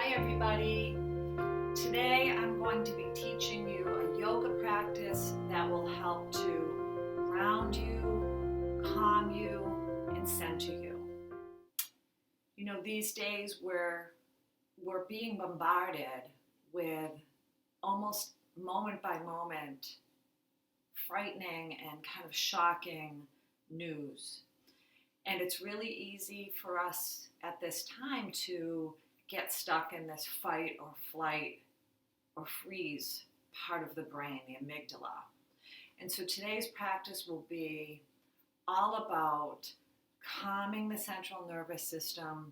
Hi everybody. Today I'm going to be teaching you a yoga practice that will help to ground you, calm you, and center you. You know, these days we're being bombarded with almost moment by moment frightening and kind of shocking news. And it's really easy for us at this time to get stuck in this fight or flight or freeze part of the brain, the amygdala. And so today's practice will be all about calming the central nervous system,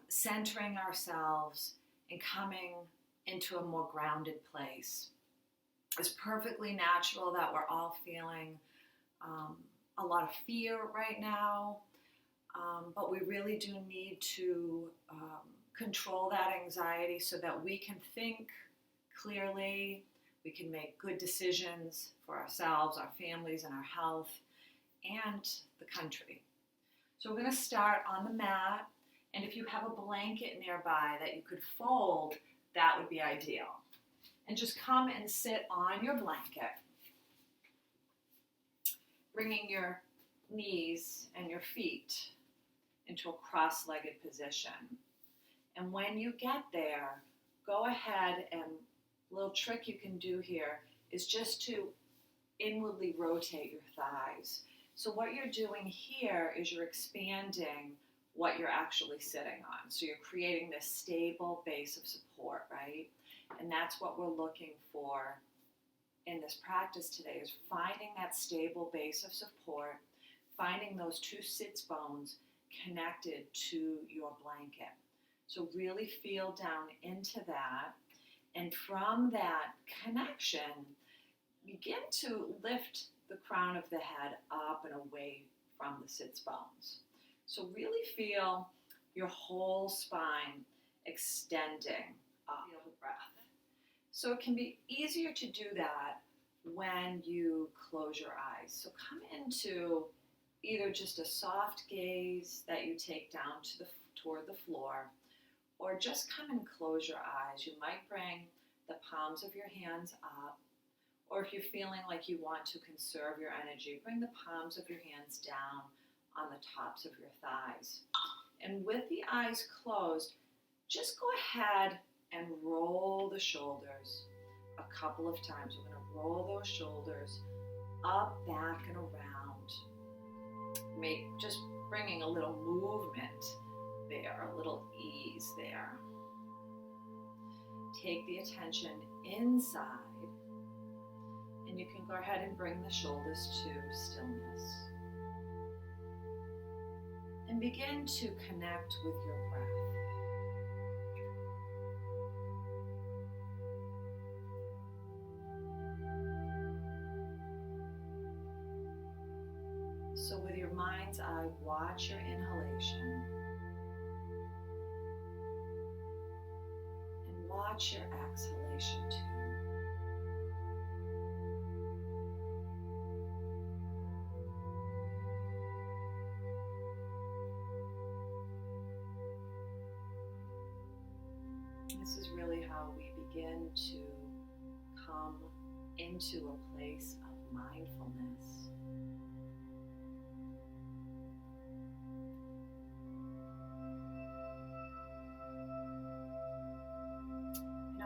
centering ourselves, and coming into a more grounded place. It's perfectly natural that we're all feeling a lot of fear right now, but we really do need to control that anxiety so that we can think clearly, we can make good decisions for ourselves, our families, and our health, and the country. So we're going to start on the mat, and if you have a blanket nearby that you could fold, that would be ideal. And just come and sit on your blanket, bringing your knees and your feet into a cross-legged position. And when you get there, go ahead, and a little trick you can do here is just to inwardly rotate your thighs. So what you're doing here is you're expanding what you're actually sitting on. So you're creating this stable base of support, right? And that's what we're looking for in this practice today, is finding that stable base of support, finding those two sits bones connected to your blanket. So really feel down into that, and from that connection, begin to lift the crown of the head up and away from the sits bones. So really feel your whole spine extending up. Feel the breath. So it can be easier to do that when you close your eyes. So come into either just a soft gaze that you take down toward the floor, or just come and close your eyes. You might bring the palms of your hands up, or if you're feeling like you want to conserve your energy, bring the palms of your hands down on the tops of your thighs. And with the eyes closed, just go ahead and roll the shoulders a couple of times. We're going to roll those shoulders up, back, and around. Just bringing a little movement there, a little ease there. Take the attention inside, and you can go ahead and bring the shoulders to stillness. And begin to connect with your breath. So with your mind's eye, watch your inhalation and watch your exhalation too. This is really how we begin to come into a place of mindfulness.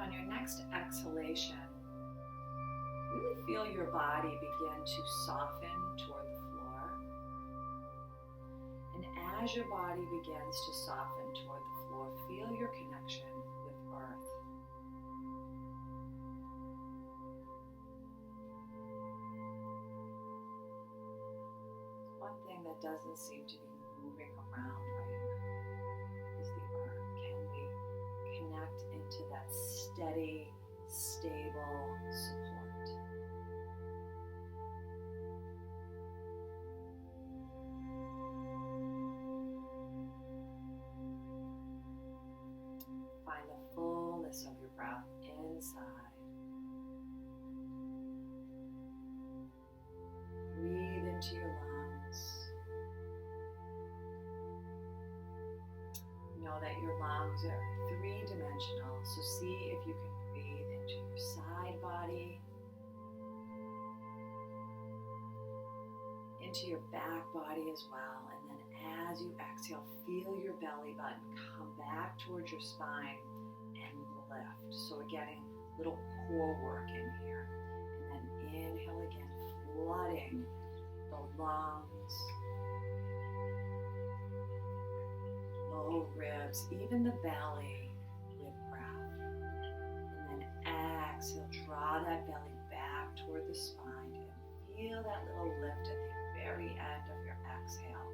On your next exhalation, really feel your body begin to soften toward the floor. And as your body begins to soften toward the floor, feel your connection with earth. One thing that doesn't seem to be moving around right now is the earth. Can we connect into that steady, stable support? Find the fullness of your breath inside. Breathe into your lungs. know that your lungs are three-dimensional, so see if you can breathe into your side body, into your back body as well, and then as you exhale, feel your belly button come back towards your spine and lift. So we're getting a little core work in here. And then inhale again, flooding the lungs, low ribs, even the belly with breath. And then exhale, draw that belly back toward the spine and feel that little lift at the very end of your exhale,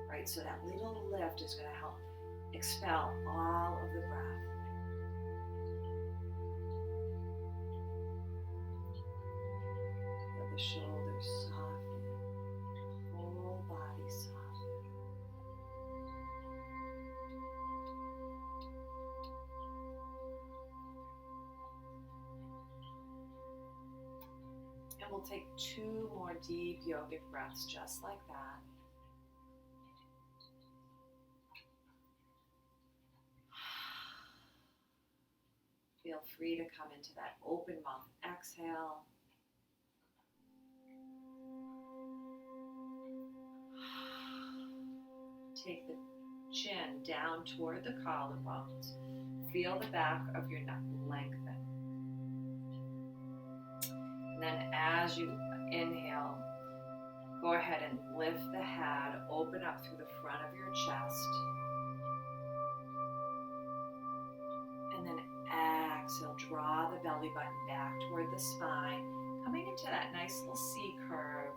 right? So that little lift is going to help expel all of the breath. Feel the shoulders soften, the whole body soften. And we'll take 2 more deep yogic breaths just like that. Feel free to come into that open mouth exhale. Take the chin down toward the collarbones. Feel the back of your neck lengthen. And then as you inhale, go ahead and lift the head, open up through the front of your chest. And then exhale, draw the belly button back toward the spine, coming into that nice little C curve.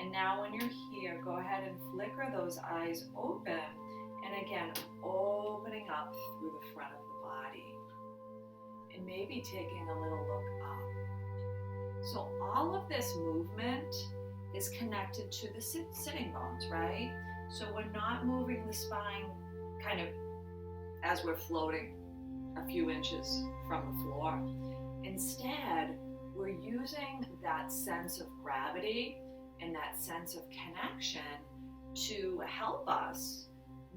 And now when you're here, go ahead and flicker those eyes open. And again, opening up through the front of the body. And maybe taking a little look up. So all of this movement is connected to the sitting bones, right? So we're not moving the spine kind of as we're floating a few inches from the floor. Instead, we're using that sense of gravity and that sense of connection to help us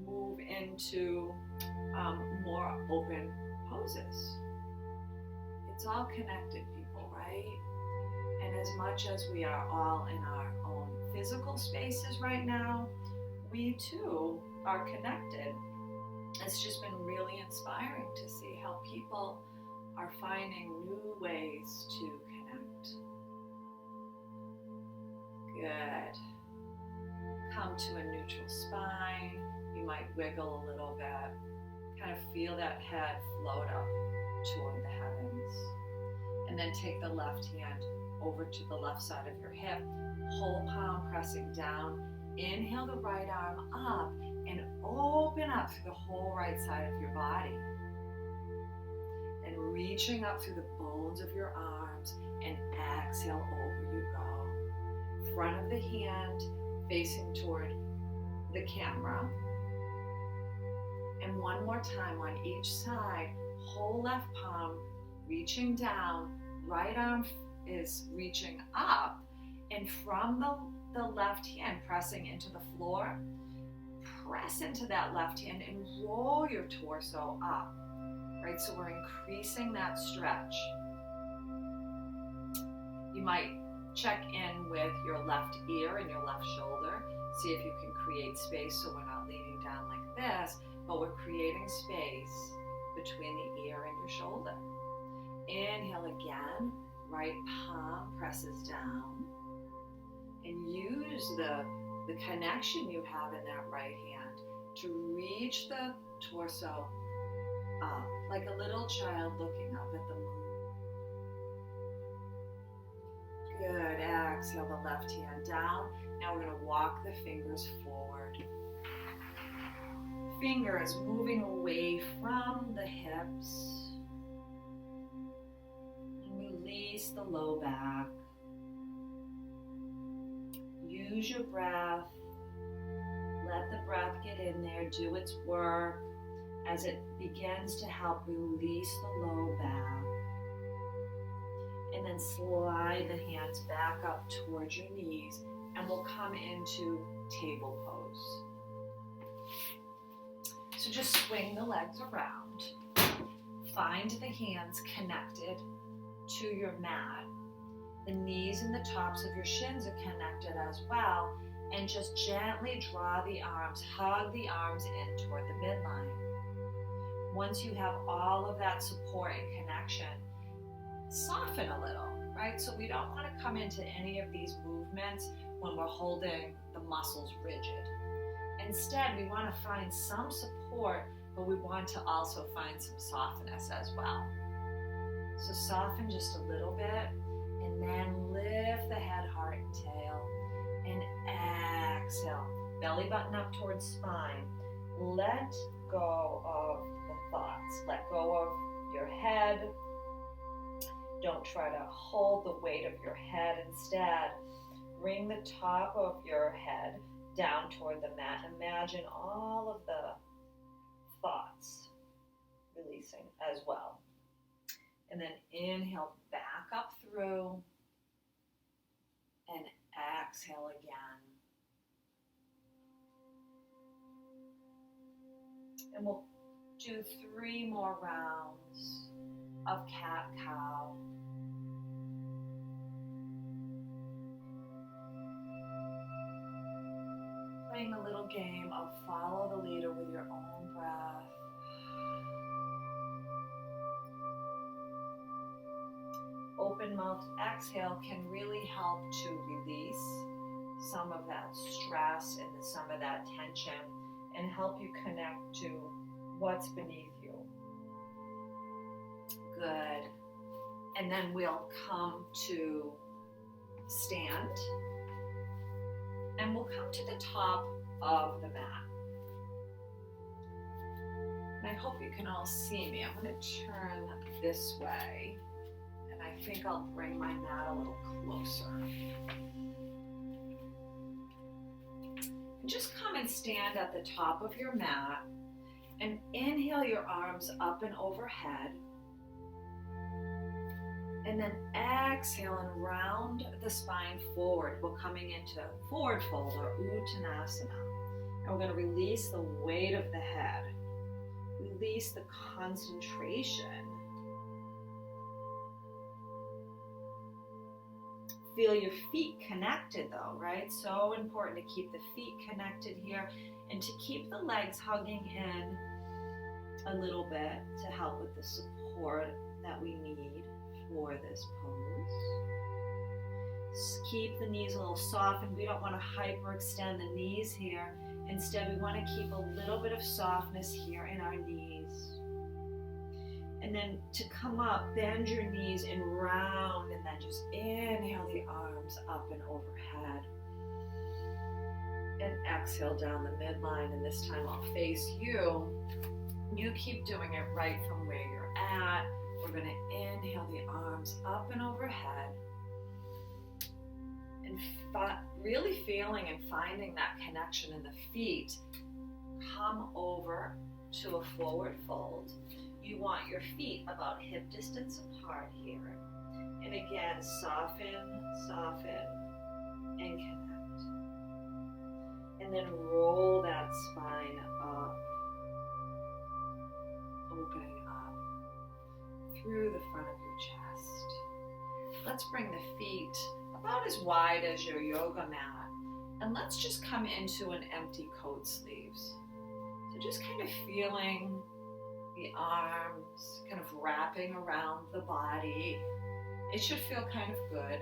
move into more open poses. It's all connected, people, right? And as much as we are all in our own physical spaces right now, we too are connected. It's just been really inspiring to see how people are finding new ways to connect. Good. Come to a neutral spine. You might wiggle a little bit. Kind of feel that head float up toward the heavens. And then take the left hand over to the left side of your hip. Whole palm pressing down. Inhale the right arm up and open up through the whole right side of your body. And reaching up through the bones of your arms and exhale, over you go. Front of the hand facing toward the camera. And one more time on each side, whole left palm reaching down, right arm is reaching up, and from the left hand pressing into the floor, press into that left hand and roll your torso up, right? So we're increasing that stretch. You might check in with your left ear and your left shoulder. See if you can create space so we're not leaning down like this, but we're creating space between the ear and your shoulder. Inhale again, right palm presses down, and use the connection you have in that right hand to reach the torso up, like a little child looking up at the moon. Good, exhale the left hand down. Now we're going to walk the fingers forward. Fingers moving away from the hips. Release the low back. Use your breath. Let the breath get in there, do its work as it begins to help release the low back. And then slide the hands back up towards your knees, and we'll come into table pose. So just swing the legs around. Find the hands connected to your mat. The knees and the tops of your shins are connected as well. And just gently draw the arms, hug the arms in toward the midline. Once you have all of that support and connection, soften a little, right? So we don't want to come into any of these movements when we're holding the muscles rigid. Instead, we want to find some support, but we want to also find some softness as well. So soften just a little bit, and then lift the head, heart, and tail, and exhale. Belly button up towards spine. Let go of the thoughts. Let go of your head. Don't try to hold the weight of your head. Instead, bring the top of your head down toward the mat. Imagine all of the thoughts releasing as well. And then inhale back up through and exhale again. And we'll do 3 more rounds of cat-cow. Playing a little game of follow the leader with your own breath. Open-mouthed exhale can really help to release some of that stress and some of that tension and help you connect to what's beneath you. Good. And then we'll come to stand. And we'll come to the top of the mat. And I hope you can all see me. I'm going to turn this way. And I think I'll bring my mat a little closer. And just come and stand at the top of your mat. And inhale your arms up and overhead. And then exhale and round the spine forward. We're coming into forward fold or Uttanasana. And we're going to release the weight of the head. Release the concentration. Feel your feet connected though, right? So important to keep the feet connected here and to keep the legs hugging in a little bit to help with the support that we need for this pose. Keep the knees a little softened. We don't want to hyperextend the knees here. Instead, we want to keep a little bit of softness here in our knees. And then to come up, bend your knees and round, and then just inhale the arms up and overhead. And exhale down the midline, and this time I'll face you. You keep doing it right from where you're at. We're going to inhale the arms up and overhead. And really feeling and finding that connection in the feet. Come over to a forward fold. You want your feet about hip distance apart here. And again, soften, soften, and connect. And then roll that spine up, opening up through the front of your chest. Let's bring the feet about as wide as your yoga mat. And let's just come into an empty coat sleeves. So just kind of feeling the arms kind of wrapping around the body. It should feel kind of good.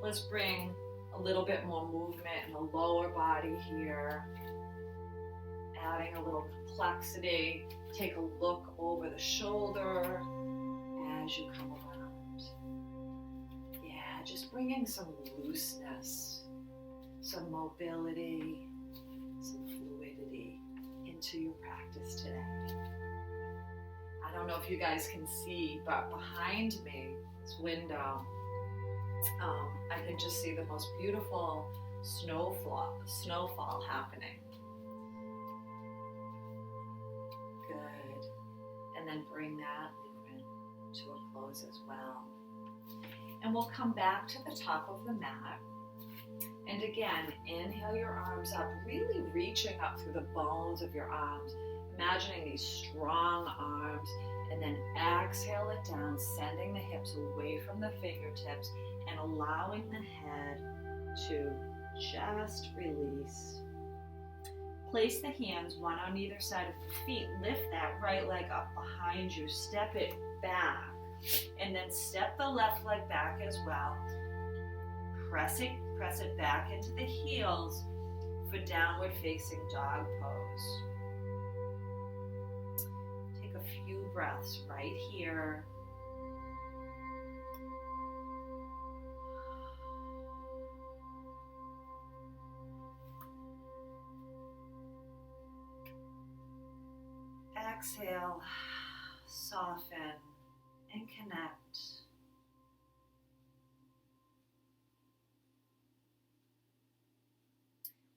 Let's bring a little bit more movement in the lower body here. Adding a little complexity. Take a look over the shoulder as you come around. Yeah, just bringing some looseness, some mobility, some fluidity into your practice today. I don't know if you guys can see, but behind me, this window, I can just see the most beautiful snowfall happening. Good. And then bring that movement to a close as well. And we'll come back to the top of the mat. And again, inhale your arms up, really reaching up through the bones of your arms, imagining these strong arms, and then exhale it down, sending the hips away from the fingertips and allowing the head to just release. Place the hands one on either side of the feet. Lift that right leg up behind you. Step it back. And then step the left leg back as well. Press it back into the heels for downward facing dog pose. Take a few breaths right here. Exhale, soften, and connect.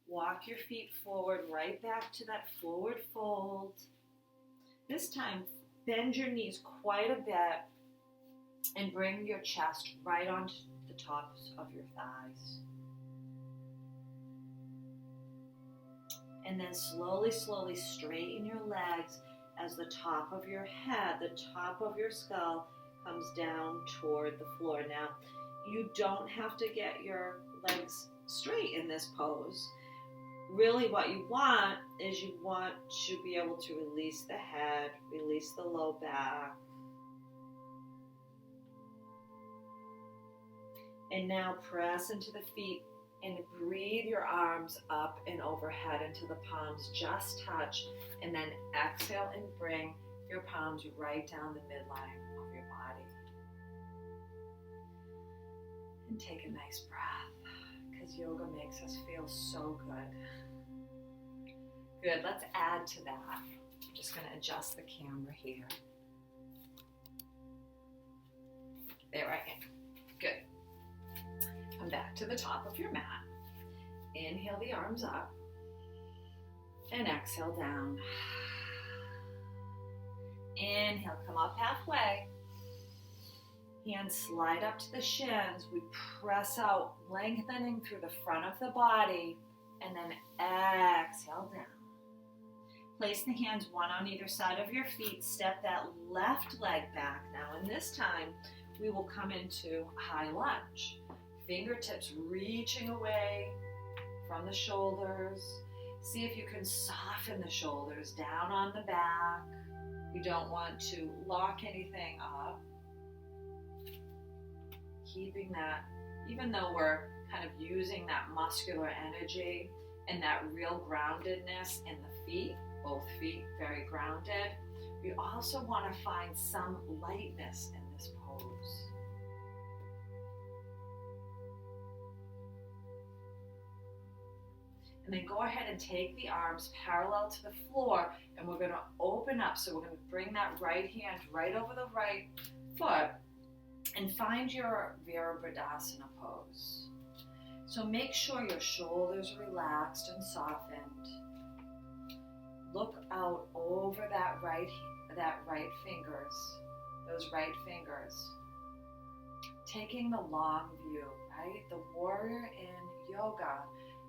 Walk your feet forward, right back to that forward fold. This time, bend your knees quite a bit and bring your chest right onto the tops of your thighs. And then slowly straighten your legs as the top of your head, the top of your skull comes down toward the floor. Now, you don't have to get your legs straight in this pose. Really what you want is you want to be able to release the head, release the low back. And now press into the feet and breathe your arms up and overhead until the palms just touch. And then exhale and bring your palms right down the midline of your body. And take a nice breath, because yoga makes us feel so good. Good, let's add to that. I'm just going to adjust the camera here. There I am. Good. Come back to the top of your mat. Inhale the arms up and exhale down. Inhale, come up halfway. Hands slide up to the shins. We press out, lengthening through the front of the body, and then exhale down. Place the hands one on either side of your feet. Step that left leg back now, and this time we will come into high lunge. Fingertips reaching away from the shoulders. See if you can soften the shoulders down on the back. You don't want to lock anything up. Keeping that, even though we're kind of using that muscular energy and that real groundedness in the feet, both feet very grounded, we also want to find some lightness in this pose. And then go ahead and take the arms parallel to the floor, and we're going to open up. So we're going to bring that right hand right over the right foot and find your Virabhadrasana pose. So make sure your shoulders are relaxed and softened. Look out over that right fingers, those right fingers. Taking the long view, right? The warrior in yoga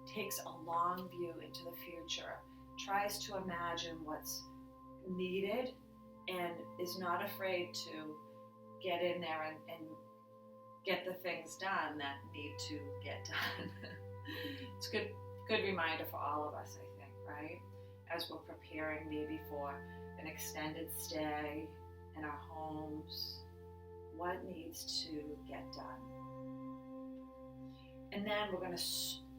takes a long view into the future, tries to imagine what's needed, and is not afraid to get in there and get the things done that need to get done. It's a good reminder for all of us, I think, right? As we're preparing maybe for an extended stay in our homes, what needs to get done. And then we're going to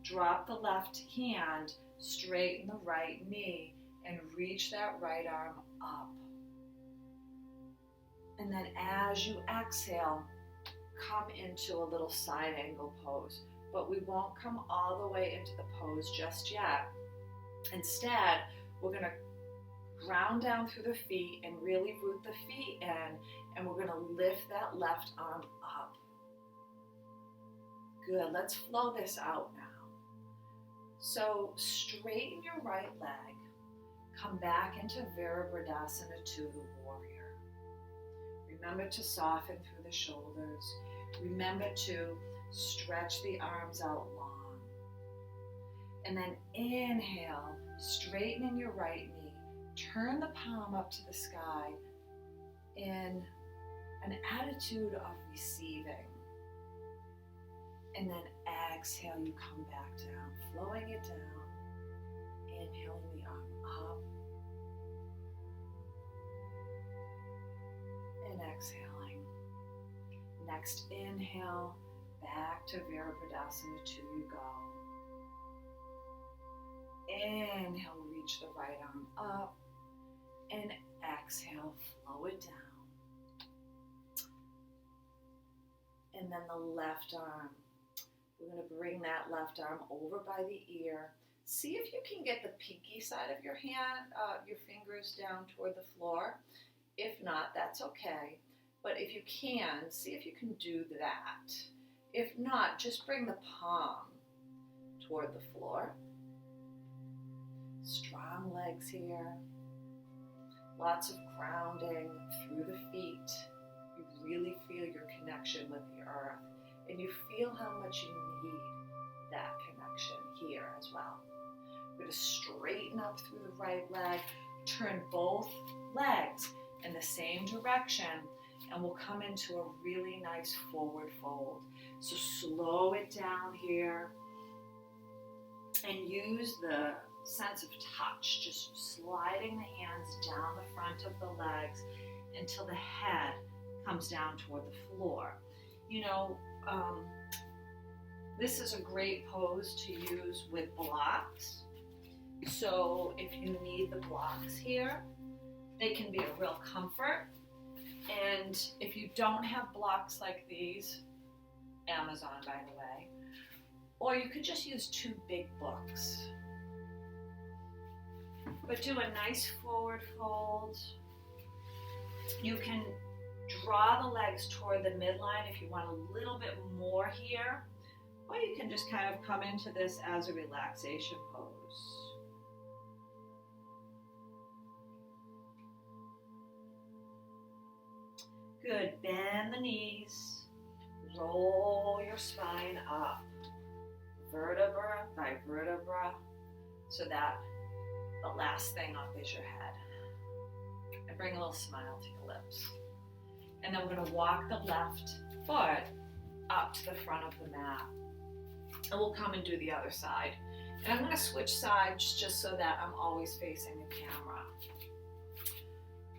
drop the left hand, straighten the right knee, and reach that right arm up. And then as you exhale, come into a little side angle pose. But we won't come all the way into the pose just yet. Instead, we're going to ground down through the feet and really root the feet in, and we're going to lift that left arm up. Good, let's flow this out now. So straighten your right leg, come back into Virabhadrasana to the warrior. Remember to soften through the shoulders. Remember to stretch the arms out long. And then inhale, straighten in your right knee. Turn the palm up to the sky in an attitude of receiving. And then exhale, you come back down, flowing it down. Inhaling the arm up. And exhaling. Next inhale, back to Virabhadasana 2 you go. Inhale, reach the right arm up. And exhale, flow it down. And then the left arm. We're going to bring that left arm over by the ear. See if you can get the pinky side of your hand, your fingers down toward the floor. If not, that's okay. But if you can, see if you can do that. If not, just bring the palm toward the floor. Strong legs here. Lots of grounding through the feet. You really feel your connection with the earth. And you feel how much you need that connection here as well. We're going to straighten up through the right leg, turn both legs in the same direction, and we'll come into a really nice forward fold. So slow it down here and use the sense of touch, just sliding the hands down the front of the legs until the head comes down toward the floor. You know, this is a great pose to use with blocks. So if you need the blocks here, they can be a real comfort. And if you don't have blocks like these, Amazon, by the way, or you could just use 2 big books. But do a nice forward fold. You can draw the legs toward the midline if you want a little bit more here, or you can just kind of come into this as a relaxation pose. Good, bend the knees, roll your spine up, vertebra by vertebra, so that the last thing up is your head. And bring a little smile to your lips. And then we're going to walk the left foot up to the front of the mat. And we'll come and do the other side. And I'm going to switch sides just so that I'm always facing the camera.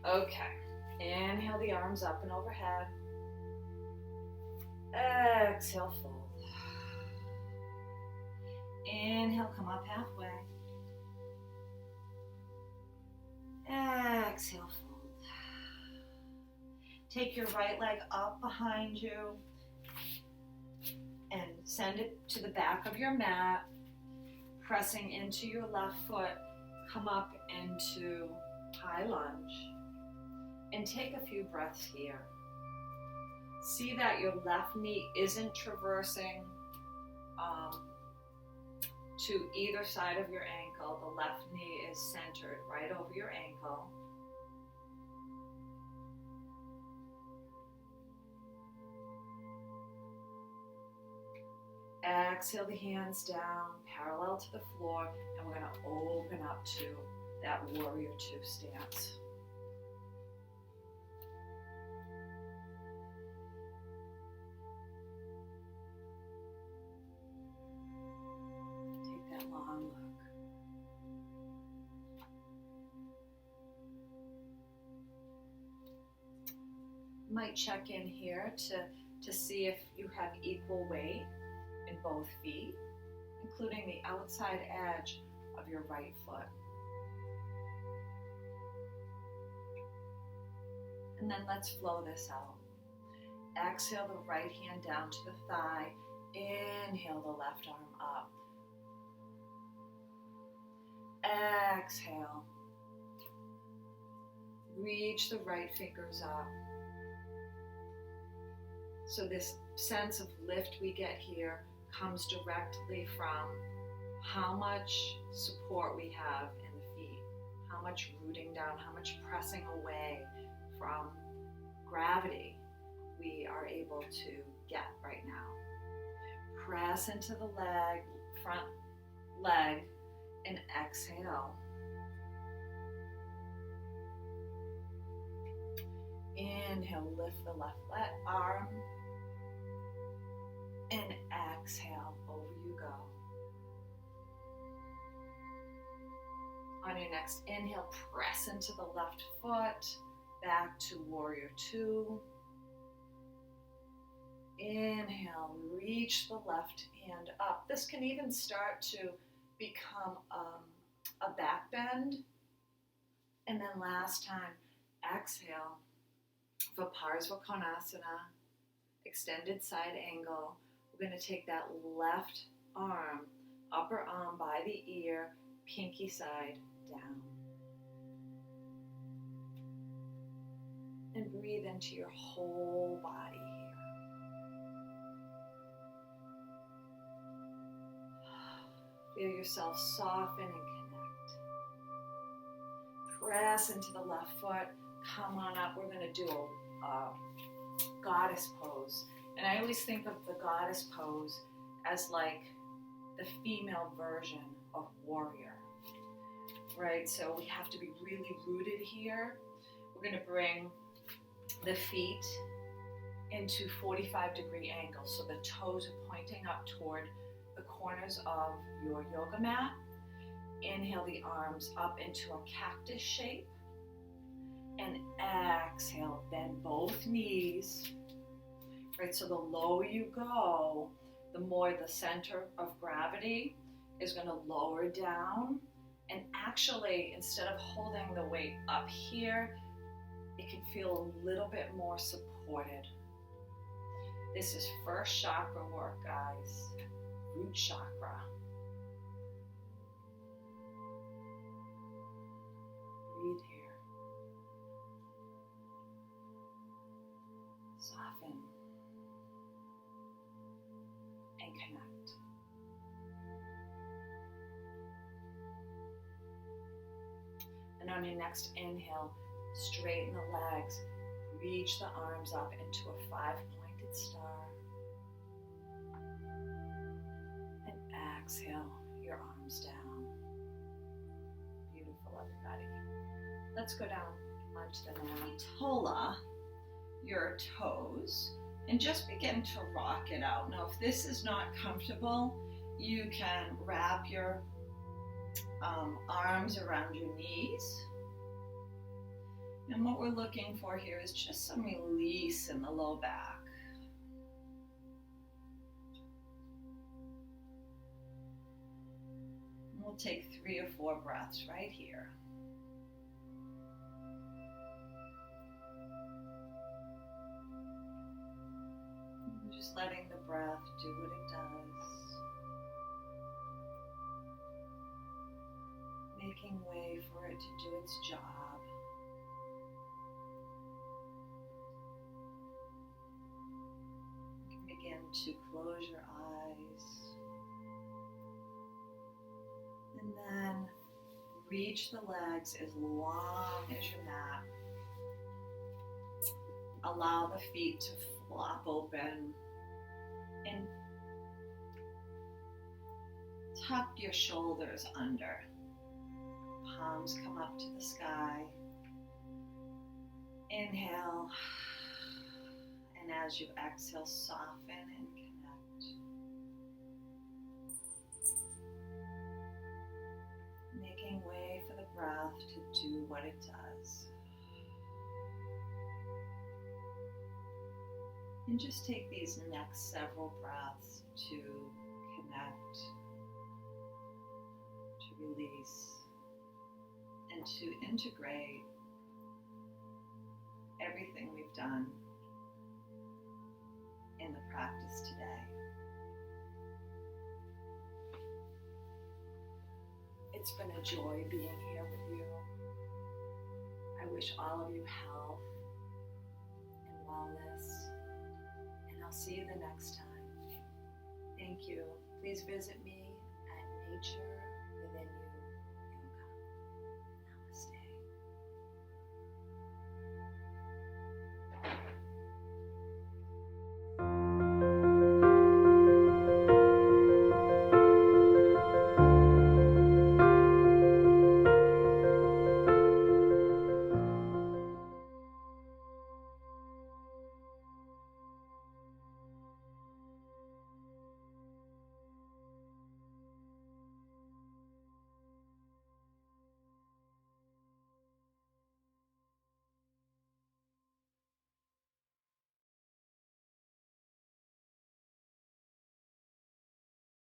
Okay. Inhale the arms up and overhead. Exhale, fold. Inhale, come up halfway. Exhale, fold. Take your right leg up behind you and send it to the back of your mat, pressing into your left foot. Come up into high lunge and take a few breaths here. See that your left knee isn't traversing to either side of your ankle. The left knee is centered right over your ankle. Exhale the hands down, parallel to the floor, and we're going to open up to that warrior 2 stance. Take that long look. You might check in here to see if you have equal weight in both feet, including the outside edge of your right foot. And then let's flow this out. Exhale the right hand down to the thigh. Inhale the left arm up. Exhale. Reach the right fingers up. So this sense of lift we get here comes directly from how much support we have in the feet, how much rooting down, how much pressing away from gravity we are able to get right now. Press into the leg, front leg, and exhale. Inhale, lift the left arm, and exhale, over you go. On your next inhale, press into the left foot, back to warrior two. Inhale, reach the left hand up. This can even start to become a back bend. And then last time, exhale for Parsva Konasana, extended side angle. We're going to take that left arm, upper arm by the ear, pinky side down. And breathe into your whole body here. Feel yourself soften and connect. Press into the left foot. Come on up. We're going to do a goddess pose. And I always think of the goddess pose as like the female version of warrior. Right? So we have to be really rooted here. We're going to bring the feet into 45-degree angles. So the toes are pointing up toward the corners of your yoga mat. Inhale the arms up into a cactus shape. And exhale, bend both knees. Right, so the lower you go, the more the center of gravity is going to lower down. And actually, instead of holding the weight up here, it can feel a little bit more supported. This is first chakra work, guys. Root chakra. Breathe here. Soften and connect. And on your next inhale, straighten the legs, reach the arms up into a 5-pointed star. And exhale your arms down. Beautiful, everybody. Let's go down onto the mat. Tola your toes and just begin to rock it out. Now, if this is not comfortable, you can wrap your arms around your knees. And what we're looking for here is just some release in the low back. And we'll take 3 or 4 breaths right here. And just letting the breath do what it does. Making way for it to do its job. You can begin to close your eyes. And then reach the legs as long as your mat. Allow the feet to flop open. And tuck your shoulders under. Palms come up to the sky. Inhale. And as you exhale, soften and connect. Making way for the breath to do what it does. And just take these next several breaths to connect, to release, and to integrate everything we've done in the practice today. It's been a joy being here with you. I wish all of you health and wellness, and I'll see you the next time. Thank you. Please visit me at nature